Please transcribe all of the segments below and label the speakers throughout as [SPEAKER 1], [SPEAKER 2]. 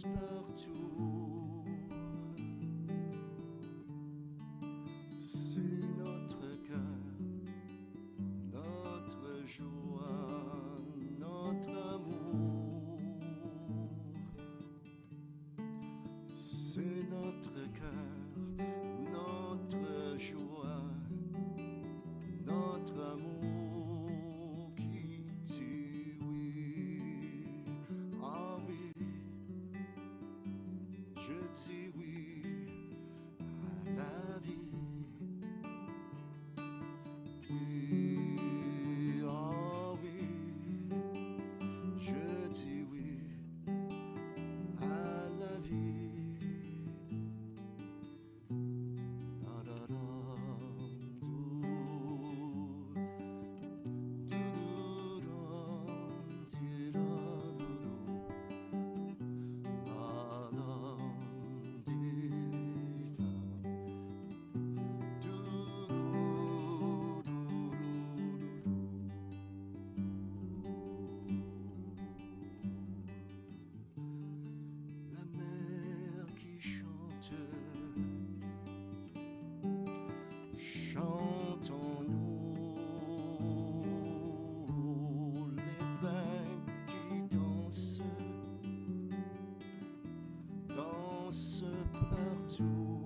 [SPEAKER 1] partout. C'est notre cœur, notre joie, notre amour. C'est notre cœur, notre joie, notre amour qui dit oui. Ah oui, je dis oui à la vie. Oui, ah oui, je dis oui à la vie. Da, da, da, dou, dou, dou, dum, di, da, dou, dou. Da, dum, di, da. Dou, dou, dou, dou, dou, dou. La mer qui chante, chante en nous. Les vagues qui dansent, dansent partout.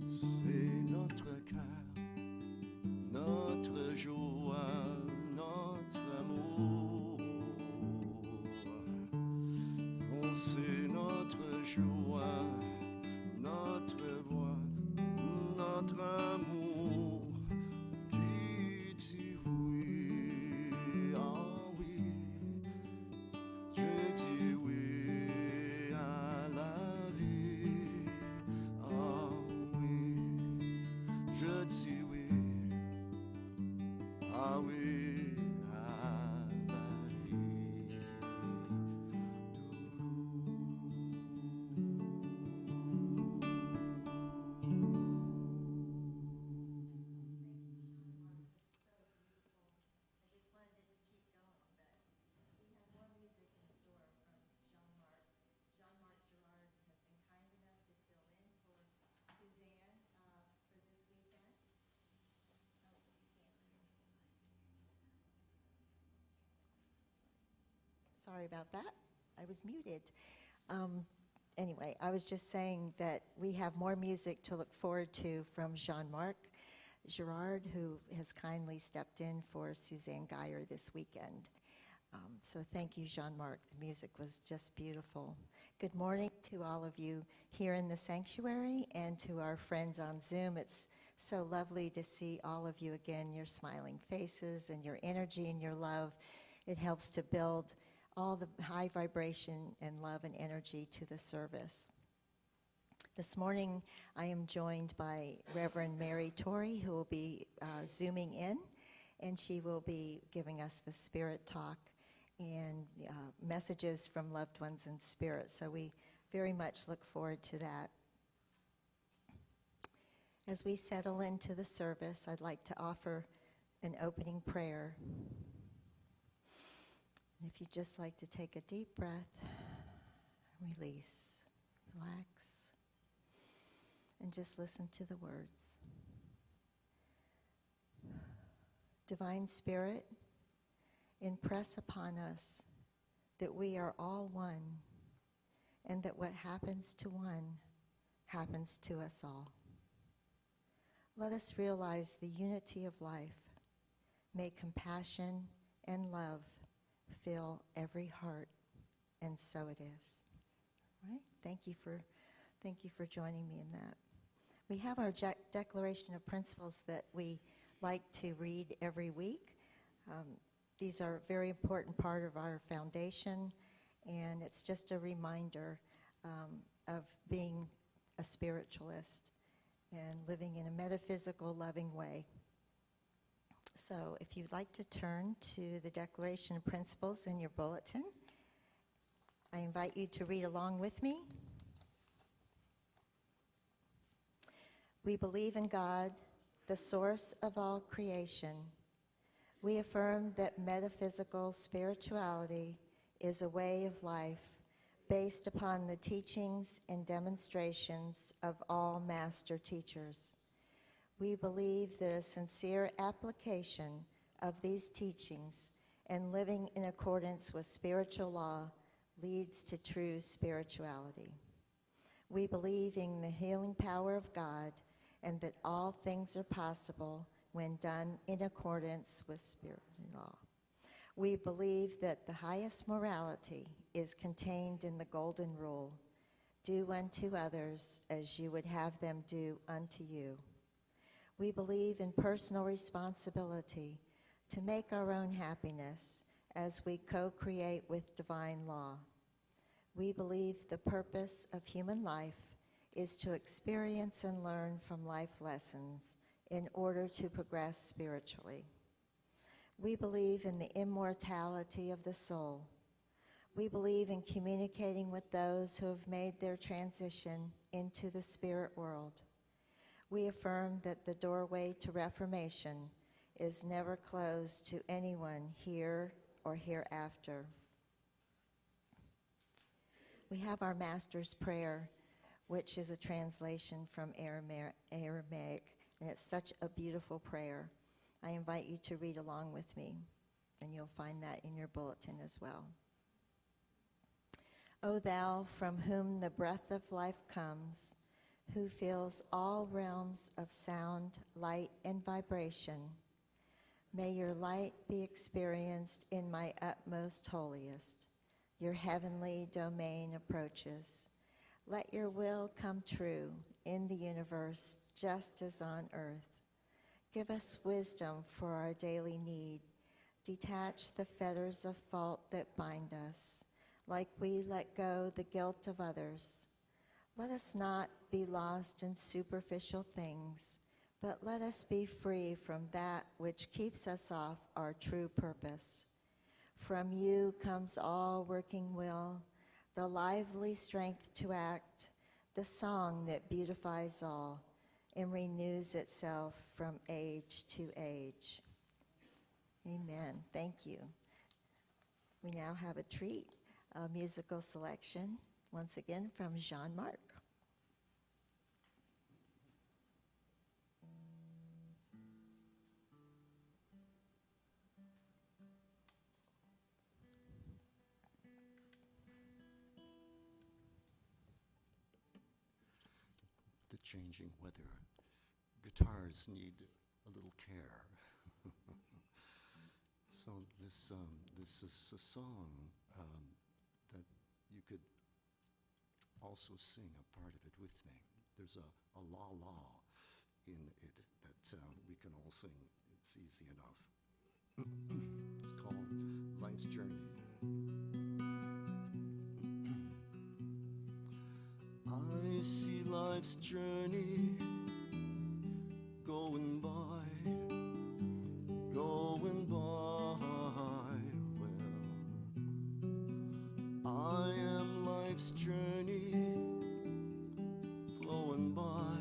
[SPEAKER 1] C'est notre cœur, notre joie, notre amour. Oh, c'est notre joie, notre voix, notre amour qui dit oui. Ah oui, je dis oui à la vie. Ah oui, je dis oui. Ah oui, à la vie.
[SPEAKER 2] So beautiful. I just wanted it to keep going, but we have more music in store from Jean-Marc. Jean-Marc Girard has been kind enough to fill in for Suzanne for this weekend. Oh, you can't hear me. Sorry about that. I was muted. Anyway, I was just saying that we have more music to look forward to from Jean-Marc Girard, who has kindly stepped in for Suzanne Geyer this weekend. So thank you, Jean-Marc. The music was just beautiful. Good morning to all of you here in the sanctuary and to our friends on Zoom. It's so lovely to see all of you again, your smiling faces and your energy and your love. It helps to build all the high vibration and love and energy to the service. This morning, I am joined by Reverend Mary Torrey, who will be Zooming in, and she will be giving us the Spirit Talk and messages from loved ones in spirit. So we very much look forward to that. As we settle into the service, I'd like to offer an opening prayer. And if you'd just like to take a deep breath, release, relax, and just listen to the words. Divine Spirit, impress upon us that we are all one, and that what happens to one happens to us all. Let us realize the unity of life. May compassion and love fill every heart, and so it is. All right? Thank you for joining me in that. We have our Declaration of Principles that we like to read every week. These are a very important part of our foundation, and it's just a reminder of being a spiritualist and living in a metaphysical, loving way. So if you'd like to turn to the Declaration of Principles in your bulletin, I invite you to read along with me. We believe in God, the source of all creation. We affirm that metaphysical spirituality is a way of life based upon the teachings and demonstrations of all master teachers. We believe that a sincere application of these teachings and living in accordance with spiritual law leads to true spirituality. We believe in the healing power of God and that all things are possible when done in accordance with spiritual law. We believe that the highest morality is contained in the golden rule, do unto others as you would have them do unto you. We believe in personal responsibility to make our own happiness as we co-create with divine law. We believe the purpose of human life is to experience and learn from life lessons in order to progress spiritually. We believe in the immortality of the soul. We believe in communicating with those who have made their transition into the spirit world. We affirm that the doorway to reformation is never closed to anyone here or hereafter. We have our Master's Prayer, which is a translation from Aramaic, and it's such a beautiful prayer. I invite you to read along with me, and you'll find that in your bulletin as well. O thou from whom the breath of life comes, who fills all realms of sound, light, and vibration, may your light be experienced in my utmost holiest. Your heavenly domain approaches. Let your will come true in the universe just as on earth. Give us wisdom for our daily need. Detach the fetters of fault that bind us, like we let go the guilt of others. Let us not be lost in superficial things, but let us be free from that which keeps us off our true purpose. From you comes all working will, the lively strength to act, the song that beautifies all and renews itself from age to age. Amen. Thank you. We now have a treat, a musical selection, once again from Jean-Marc.
[SPEAKER 1] The changing weather. Guitars need a little care. So this is a song that you could also sing a part of it with me. There's a la in it that we can all sing. It's easy enough. It's called Life's Journey. I see life's journey going by. Well, I am life's journey flowing by.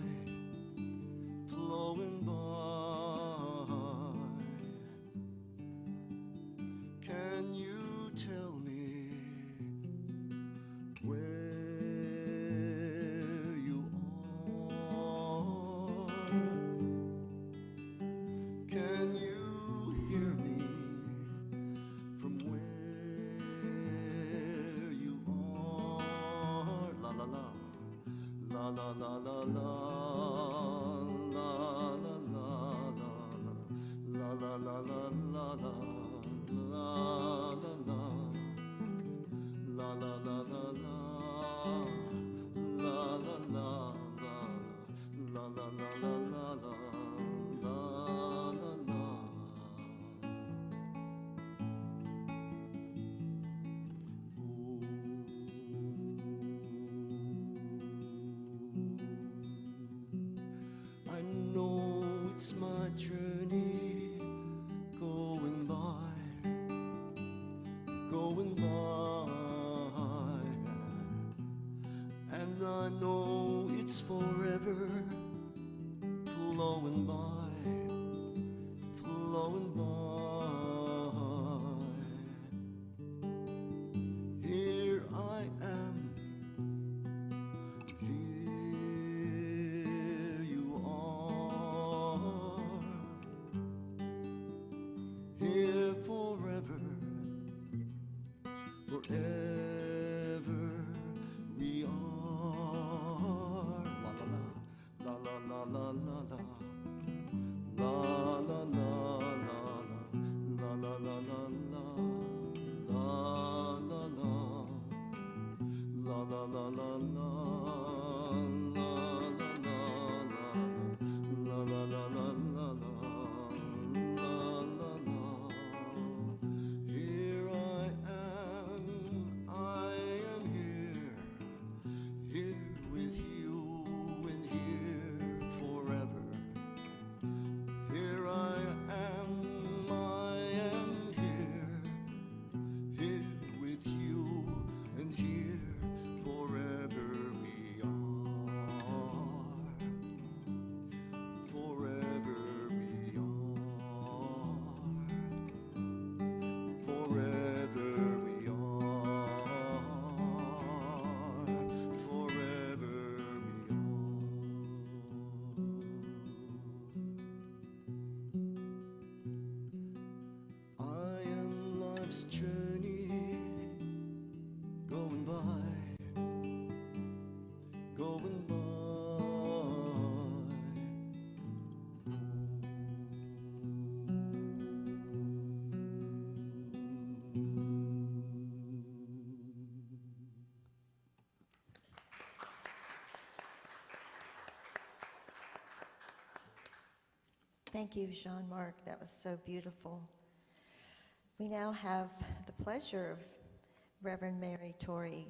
[SPEAKER 1] Can you tell me where you are? Can you hear me from where you are? La la la, la la la la la, la la la la la la. I know it's my journey going by, and I know it's forever flowing by. life's journey going by, going by.
[SPEAKER 2] Thank you, Jean-Marc. That was so beautiful. We now have the pleasure of Reverend Mary Torrey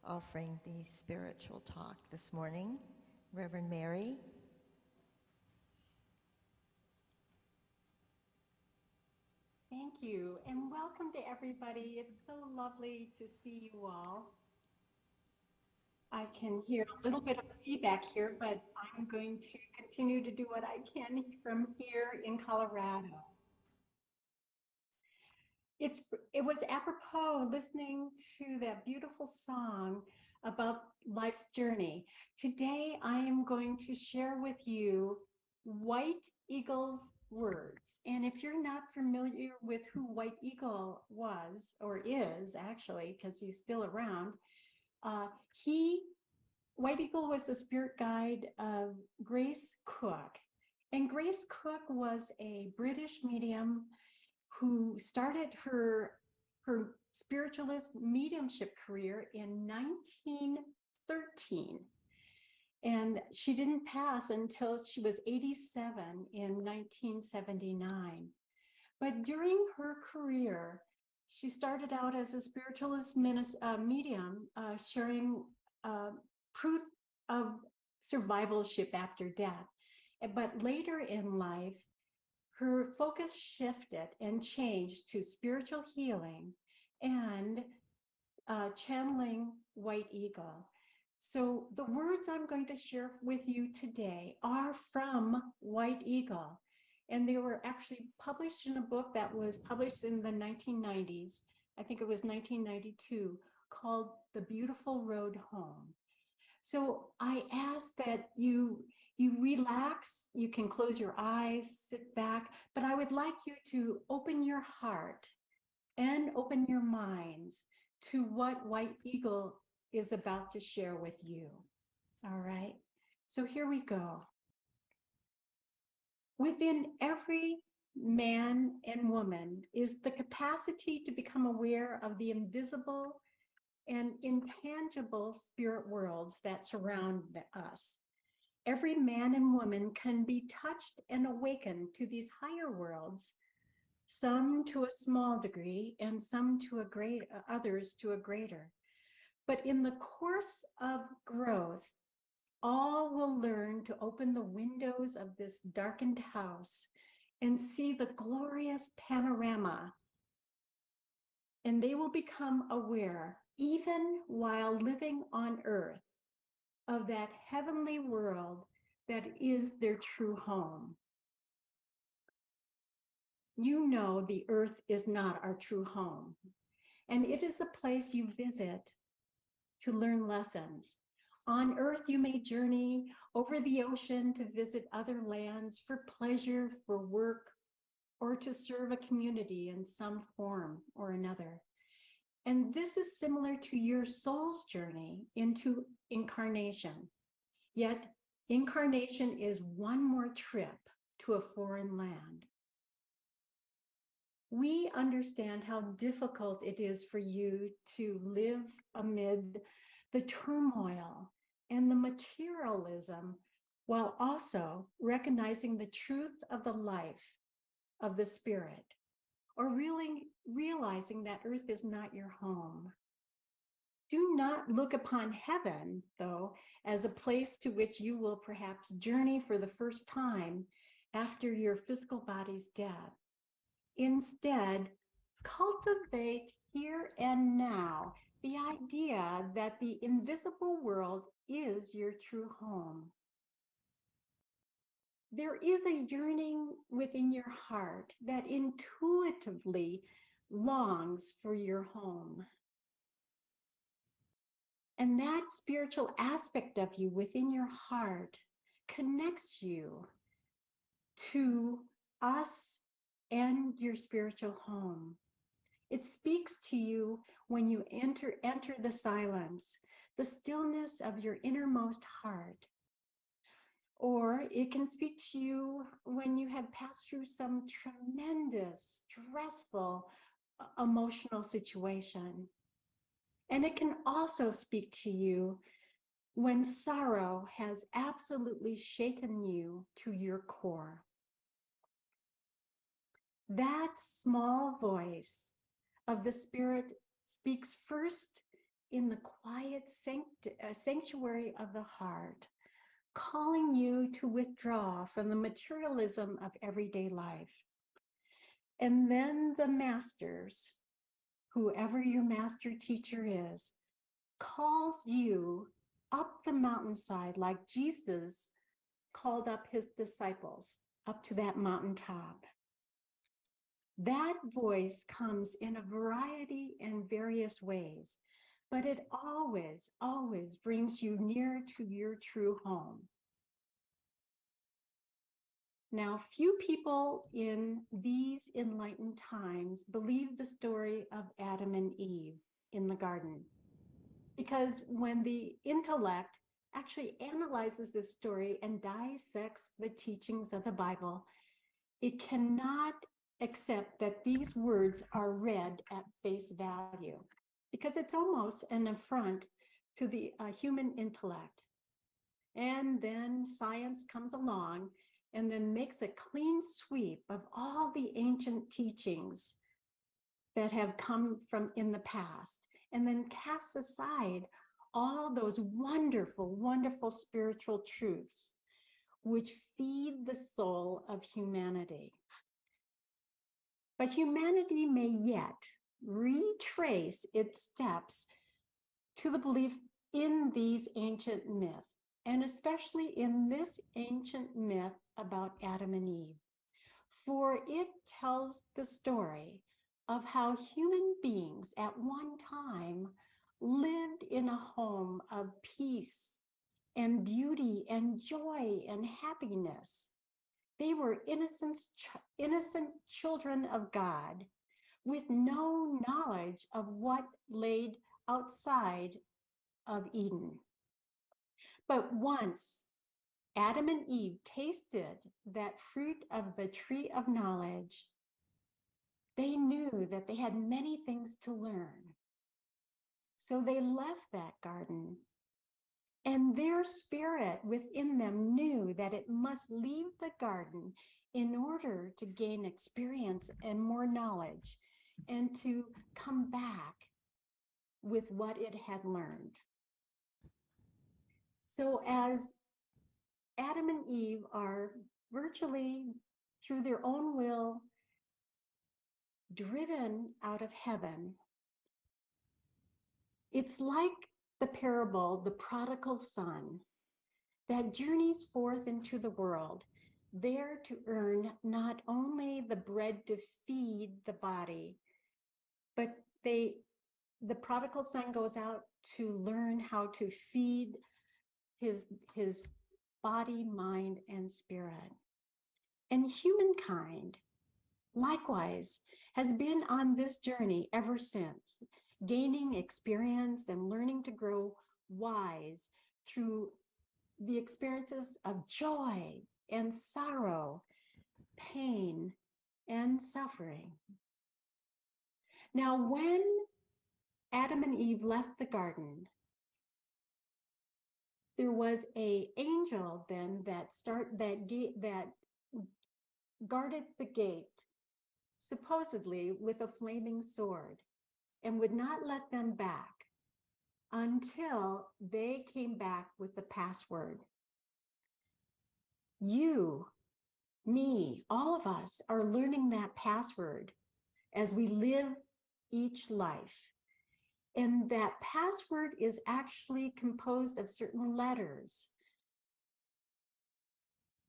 [SPEAKER 2] offering the spiritual talk this morning. Reverend Mary.
[SPEAKER 3] Thank you, and welcome to everybody. It's so lovely to see you all. I can hear a little bit of feedback here, but I'm going to continue to do what I can from here in Colorado. It was apropos listening to that beautiful song about life's journey. Today, I am going to share with you White Eagle's words. And if you're not familiar with who White Eagle was, or is actually, because he's still around, White Eagle was the spirit guide of Grace Cook. And Grace Cook was a British medium who started her spiritualist mediumship career in 1913. And she didn't pass until she was 87 in 1979. But during her career, she started out as a spiritualist medium, sharing proof of survivalship after death. But later in life, her focus shifted and changed to spiritual healing and channeling White Eagle. So the words I'm going to share with you today are from White Eagle. And they were actually published in a book that was published in the 1990s. I think it was 1992, called The Beautiful Road Home. So I ask that you relax. You can close your eyes, sit back, but I would like you to open your heart and open your minds to what White Eagle is about to share with you. All right, so here we go. Within every man and woman is the capacity to become aware of the invisible and intangible spirit worlds that surround us. Every man and woman can be touched and awakened to these higher worlds, some to a small degree and some to others to a greater. But in the course of growth, all will learn to open the windows of this darkened house and see the glorious panorama. And they will become aware, even while living on earth, of that heavenly world that is their true home. You know the earth is not our true home, and it is a place you visit to learn lessons. On earth, you may journey over the ocean to visit other lands for pleasure, for work, or to serve a community in some form or another. And this is similar to your soul's journey into incarnation. Yet, incarnation is one more trip to a foreign land. We understand how difficult it is for you to live amid the turmoil, and the materialism, while also recognizing the truth of the life of the spirit, or really realizing that earth is not your home. Do not look upon heaven, though, as a place to which you will perhaps journey for the first time after your physical body's death. Instead, cultivate here and now the idea that the invisible world is your true home. There is a yearning within your heart that intuitively longs for your home. And that spiritual aspect of you within your heart connects you to us and your spiritual home. It speaks to you when you enter the silence, the stillness of your innermost heart. Or it can speak to you when you have passed through some tremendous, stressful, emotional situation. And it can also speak to you when sorrow has absolutely shaken you to your core. That small voice of the Spirit speaks first in the quiet sanctuary of the heart, calling you to withdraw from the materialism of everyday life. And then the masters, whoever your master teacher is, calls you up the mountainside like Jesus called up his disciples up to that mountaintop. That voice comes in a variety and various ways, but it always, always brings you near to your true home. Now, few people in these enlightened times believe the story of Adam and Eve in the garden, because when the intellect actually analyzes this story and dissects the teachings of the Bible, it cannot accept that these words are read at face value, because it's almost an affront to the human intellect. And then science comes along and then makes a clean sweep of all the ancient teachings that have come from in the past, and then casts aside all those wonderful, wonderful spiritual truths which feed the soul of humanity. But humanity may yet retrace its steps to the belief in these ancient myths, and especially in this ancient myth about Adam and Eve. For it tells the story of how human beings at one time lived in a home of peace and beauty and joy and happiness. They were innocent children of God with no knowledge of what laid outside of Eden. But once Adam and Eve tasted that fruit of the tree of knowledge, they knew that they had many things to learn. So they left that garden, and their spirit within them knew that it must leave the garden in order to gain experience and more knowledge, and to come back with what it had learned. So as Adam and Eve are virtually through their own will driven out of heaven, it's like the parable, the prodigal son, that journeys forth into the world, there to earn not only the bread to feed the body, but the prodigal son goes out to learn how to feed his body, mind, and spirit. And humankind, likewise, has been on this journey ever since, gaining experience and learning to grow wise through the experiences of joy and sorrow, pain and suffering. Now, when Adam and Eve left the garden, there was a angel then that guarded the gate, supposedly with a flaming sword, and would not let them back until they came back with the password. You, me, all of us are learning that password as we live each life. And that password is actually composed of certain letters.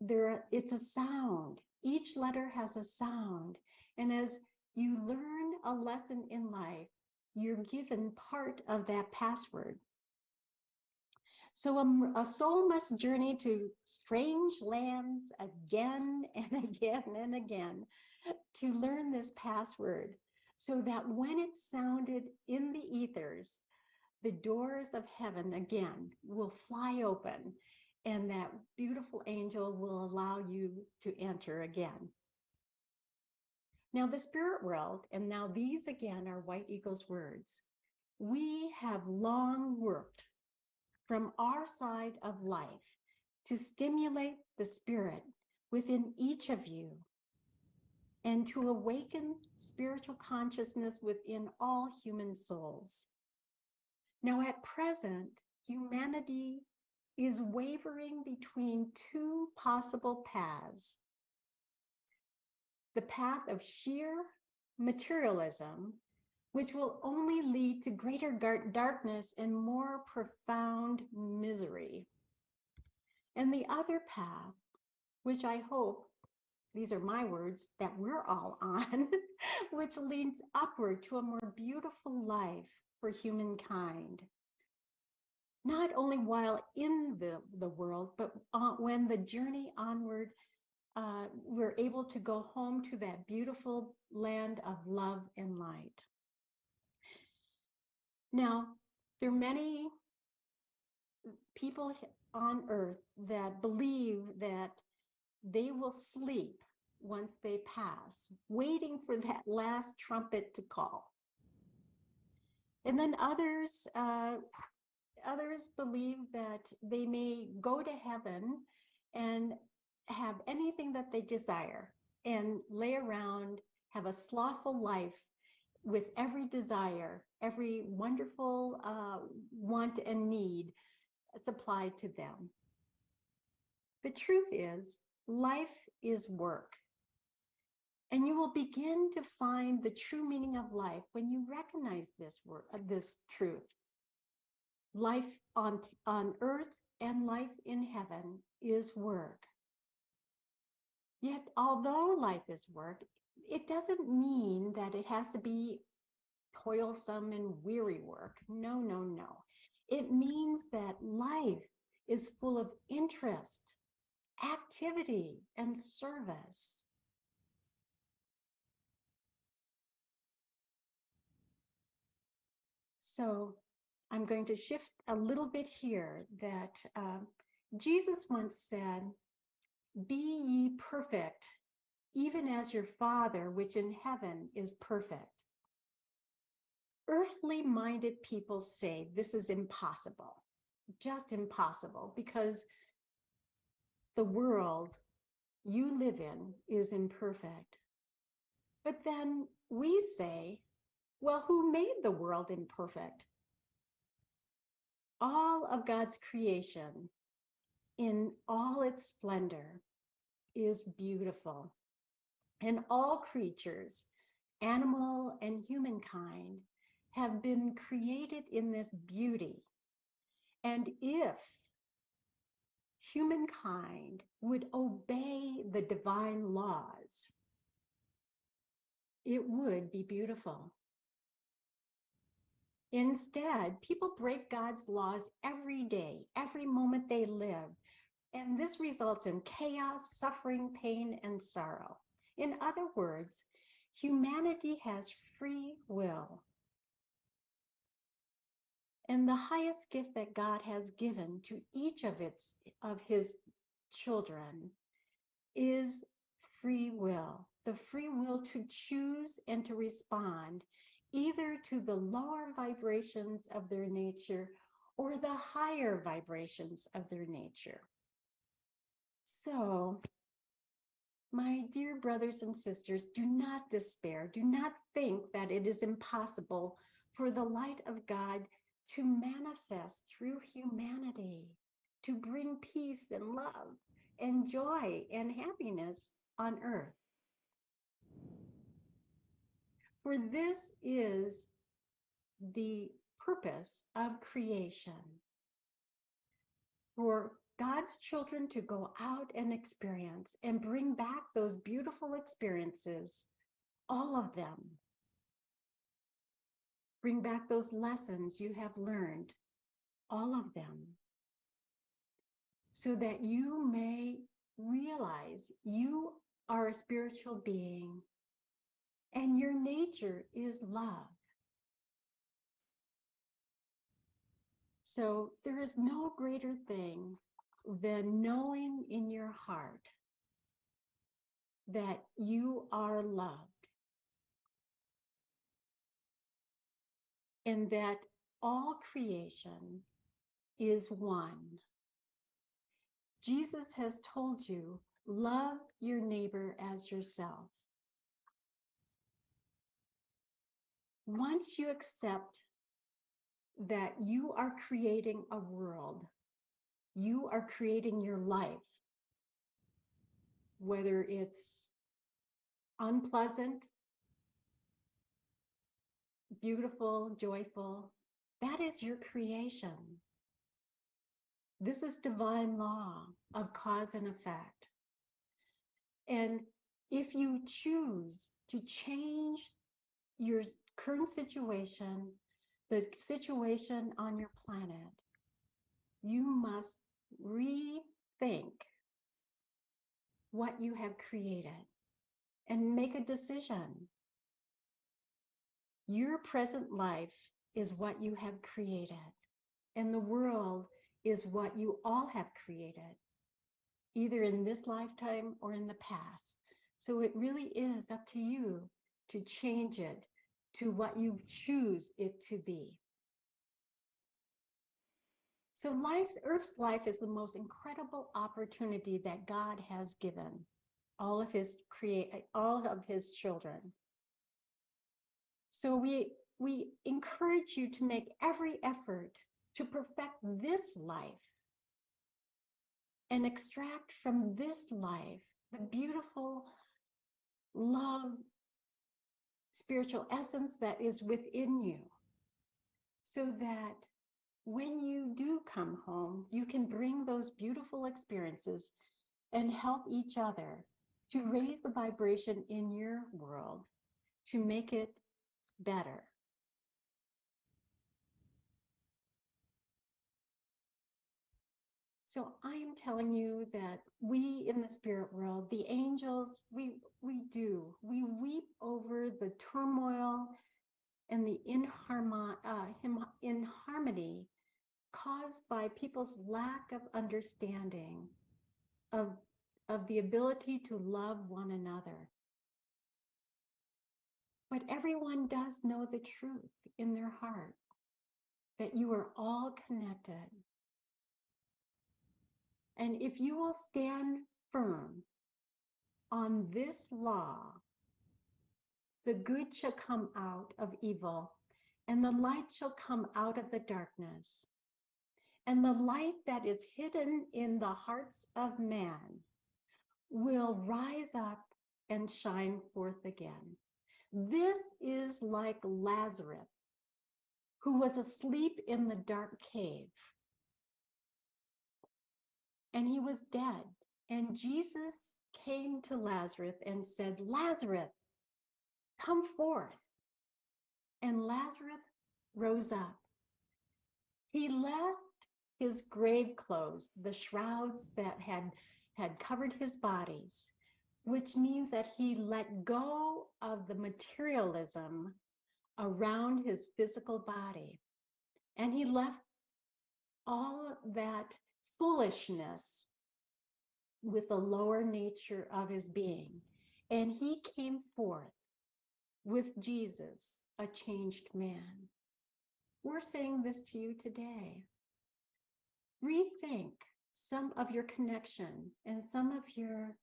[SPEAKER 3] It's a sound. Each letter has a sound. And as you learn a lesson in life, you're given part of that password. So a soul must journey to strange lands again and again and again to learn this password, so that when it's sounded in the ethers, the doors of heaven again will fly open, and that beautiful angel will allow you to enter again. Now, the spirit world, and now these again are White Eagle's words, we have long worked from our side of life to stimulate the spirit within each of you and to awaken spiritual consciousness within all human souls. Now, at present, humanity is wavering between two possible paths: the path of sheer materialism, which will only lead to greater darkness and more profound misery, and the other path, which I hope, these are my words, that we're all on, which leads upward to a more beautiful life for humankind. Not only while in the world, but when the journey onward, we're able to go home to that beautiful land of love and light. Now, there are many people on earth that believe that they will sleep once they pass, waiting for that last trumpet to call. And then others believe that they may go to heaven and have anything that they desire and lay around, have a slothful life with every desire, every wonderful want and need supplied to them. The truth is, life is work. And you will begin to find the true meaning of life when you recognize this truth. Life on earth and life in heaven is work. Yet, although life is work, it doesn't mean that it has to be toilsome and weary work. No, no, no. It means that life is full of interest, activity, and service. So I'm going to shift a little bit here that Jesus once said, "Be ye perfect, even as your Father, which in heaven is perfect." Earthly minded people say this is impossible, just impossible, because the world you live in is imperfect. But then we say, well, who made the world imperfect? All of God's creation in all its splendor is beautiful. And all creatures, animal and humankind, have been created in this beauty. And if humankind would obey the divine laws, it would be beautiful. Instead, people break God's laws every day, every moment they live, and this results in chaos, suffering, pain, and sorrow. In other words, humanity has free will. And the highest gift that God has given to each of his children is free will, the free will to choose and to respond either to the lower vibrations of their nature or the higher vibrations of their nature. So, my dear brothers and sisters, do not despair. Do not think that it is impossible for the light of God to manifest through humanity, to bring peace and love and joy and happiness on earth. For this is the purpose of creation, for God's children to go out and experience and bring back those beautiful experiences, all of them. Bring back those lessons you have learned, all of them, so that you may realize you are a spiritual being and your nature is love. So there is no greater thing than knowing in your heart that you are loved and that all creation is one. Jesus has told you, love your neighbor as yourself. Once you accept that you are creating a world, you are creating your life, whether it's unpleasant, beautiful, joyful, that is your creation. This is divine law of cause and effect. And if you choose to change your current situation, the situation on your planet, you must rethink what you have created and make a decision. Your present life is what you have created, and the world is what you all have created, either in this lifetime or in the past. So it really is up to you to change it to what you choose it to be. So Earth's life is the most incredible opportunity that God has given all of his children. So we encourage you to make every effort to perfect this life and extract from this life the beautiful love, spiritual essence that is within you, so that when you do come home, you can bring those beautiful experiences and help each other to raise the vibration in your world to make it better. So I am telling you that we in the spirit world, the angels, we weep over the turmoil and the inharmony caused by people's lack of understanding of the ability to love one another. But everyone does know the truth in their heart, that you are all connected. And if you will stand firm on this law, the good shall come out of evil, and the light shall come out of the darkness. And the light that is hidden in the hearts of man will rise up and shine forth again. This is like Lazarus, who was asleep in the dark cave, and he was dead. And Jesus came to Lazarus and said, Lazarus, come forth. And Lazarus rose up. He left his grave clothes, the shrouds that had covered his bodies, which means that he let go of the materialism around his physical body. And he left all that foolishness with the lower nature of his being. And he came forth with Jesus, a changed man. We're saying this to you today. rethink some of your connection and some of your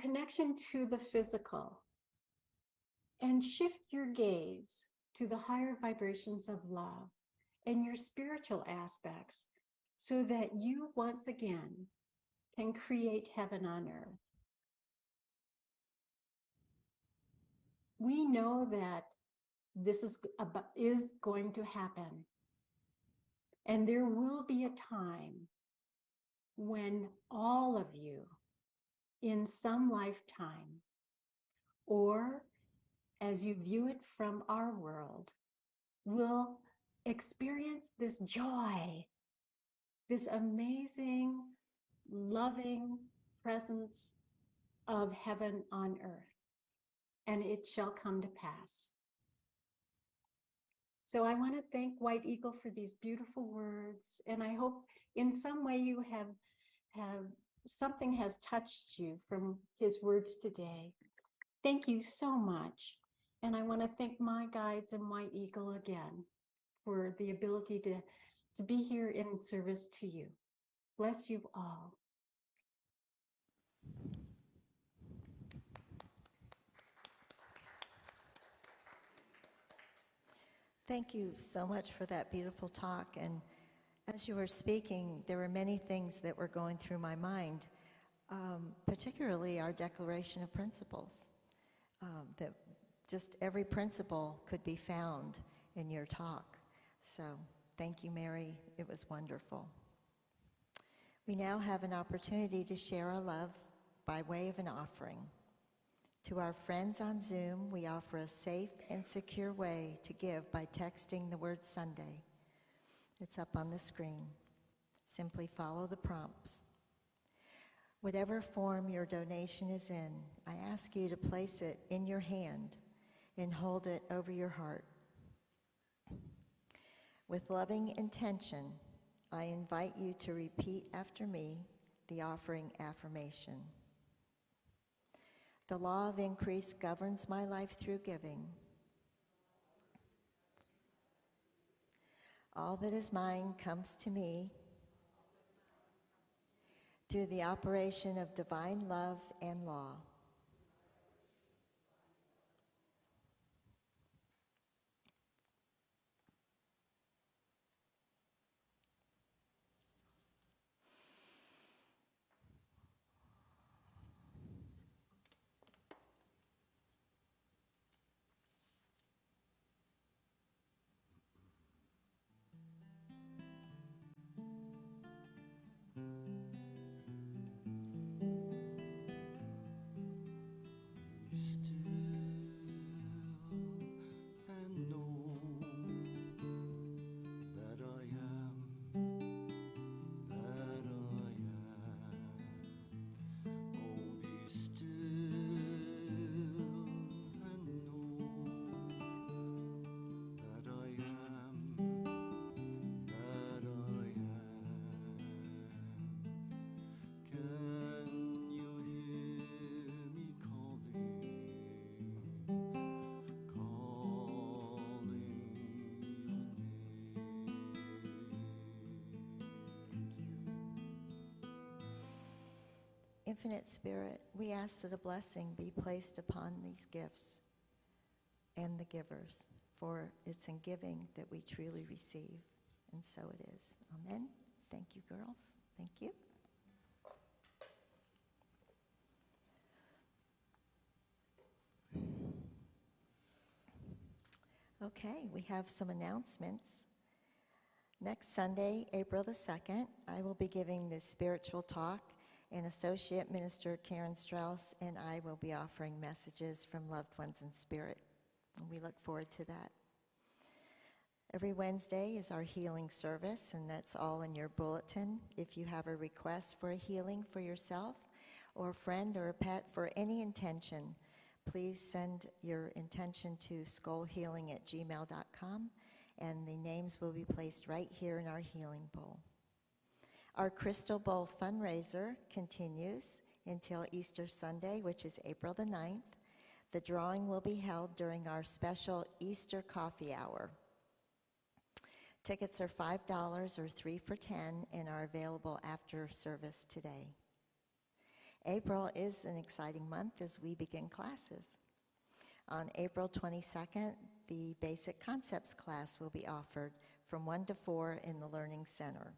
[SPEAKER 3] connection to the physical, and shift your gaze to the higher vibrations of love and your spiritual aspects so that you once again can create heaven on earth. We know that this is going to happen. And there will be a time when all of you in some lifetime, or as you view it from our world, will experience this joy, this amazing, loving presence of heaven on earth, and it shall come to pass. So I want to thank White Eagle for these beautiful words, and I hope in some way you have something has touched you from his words today. Thank you so much. And I want to thank my guides and White Eagle again for the ability to be here in service to you. Bless you all.
[SPEAKER 2] Thank you so much for that beautiful talk. And as you were speaking, there were many things that were going through my mind, particularly our Declaration of Principles, that just every principle could be found in your talk. So thank you, Mary. It was wonderful. We now have an opportunity to share our love by way of an offering. To our friends on Zoom, we offer a safe and secure way to give by texting the word Sunday. It's up on the screen. Simply follow the prompts. Whatever form your donation is in, I ask you to place it in your hand and hold it over your heart. With loving intention, I invite you to repeat after me the offering affirmation. The law of increase governs my life through giving. All that is mine comes to me through the operation of divine love and law. Infinite Spirit, we ask that a blessing be placed upon these gifts and the givers, for it's in giving that we truly receive, and so it is. Amen. Thank you, girls. Thank you. Okay, we have some announcements. Next Sunday, April the 2nd, I will be giving this spiritual talk, and Associate Minister Karen Strauss and I will be offering messages from loved ones in spirit. And we look forward to that. Every Wednesday is our healing service, and that's all in your bulletin. If you have a request for a healing for yourself or a friend or a pet for any intention, please send your intention to skullhealing@gmail.com, and the names will be placed right here in our healing bowl. Our Crystal Bowl fundraiser continues until Easter Sunday, which is April the 9th. The drawing will be held during our special Easter coffee hour. Tickets are $5 or 3 for $10 and are available after service today. April is an exciting month as we begin classes. On April 22nd, the Basic Concepts class will be offered from 1 to 4 in the Learning Center.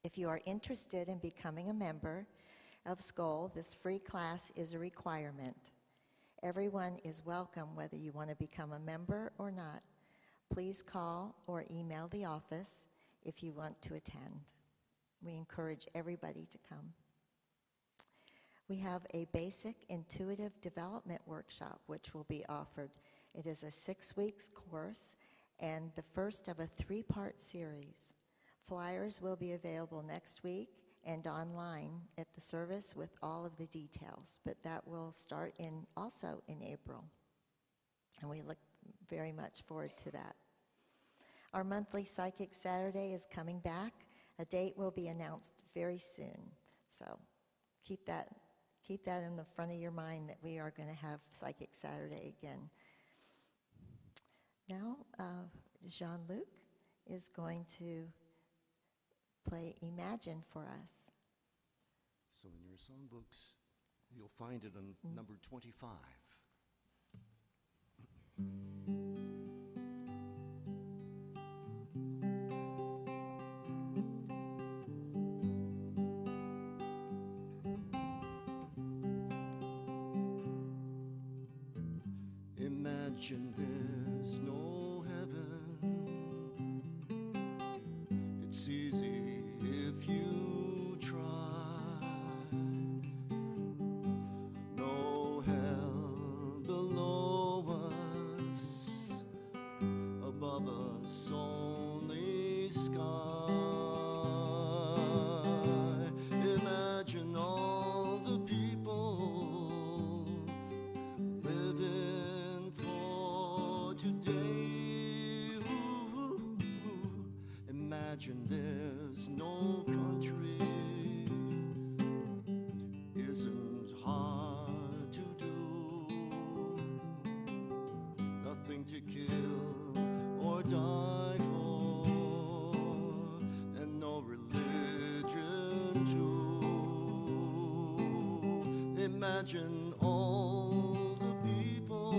[SPEAKER 2] If you are interested in becoming a member of SCOL, this free class is a requirement. Everyone is welcome whether you want to become a member or not. Please call or email the office if you want to attend. We encourage everybody to come. We have a basic intuitive development workshop which will be offered. It is a 6-week course and the first of a 3-part series. Flyers will be available next week and online at the service with all of the details, but that will start also in April. And we look very much forward to that. Our monthly Psychic Saturday is coming back. A date will be announced very soon. So keep that in the front of your mind that we are going to have Psychic Saturday again. Now, Jean-Luc is going to play Imagine for us.
[SPEAKER 1] So in your songbooks, you'll find it on number 25. Imagine there's no heaven. It's easy if you try. No hell below us, above us only sky. Imagine all the people living for today. Ooh, imagine there's no country. Isn't hard to do. Nothing to kill or die for, and no religion too. Imagine all the people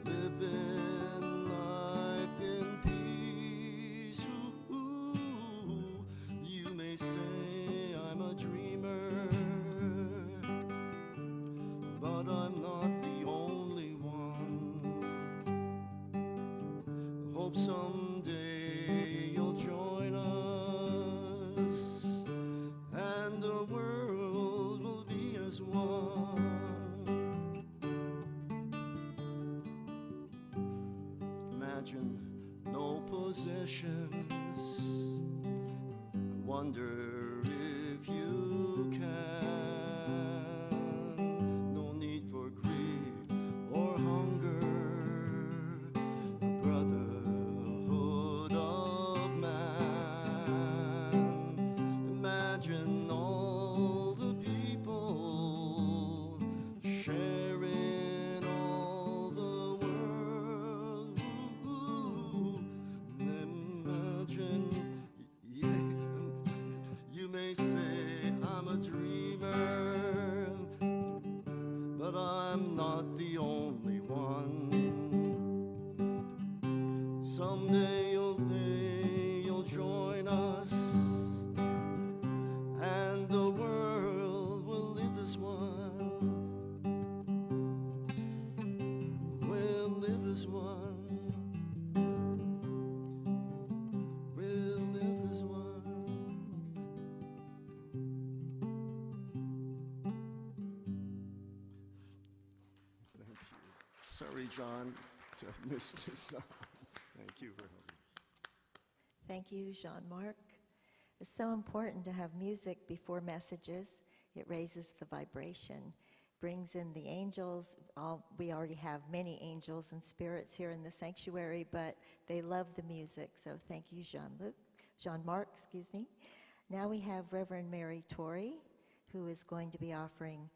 [SPEAKER 1] living life in peace. Ooh, you may say I'm a dreamer, but I'm not the only one. Hope someday you'll join us, and the world will be as one. Imagine no possessions. I wonder if you can. No need for greed or hunger. A brotherhood of man. Imagine all the people sharing all the world. Ooh, imagine, yeah, you may say I'm a dreamer, but I'm not the only one. Someday you'll join us, and the world will live as one. We'll live as one. We'll live as one. Thank you. Sorry, John, to have missed this song. Thank you for helping.
[SPEAKER 2] Thank you, Jean-Marc. It's so important to have music before messages. It raises the vibration, brings in the angels. We already have many angels and spirits here in the sanctuary, but they love the music. So thank you, Jean-Marc, excuse me. Now we have Reverend Mary Torrey, who is going to be offering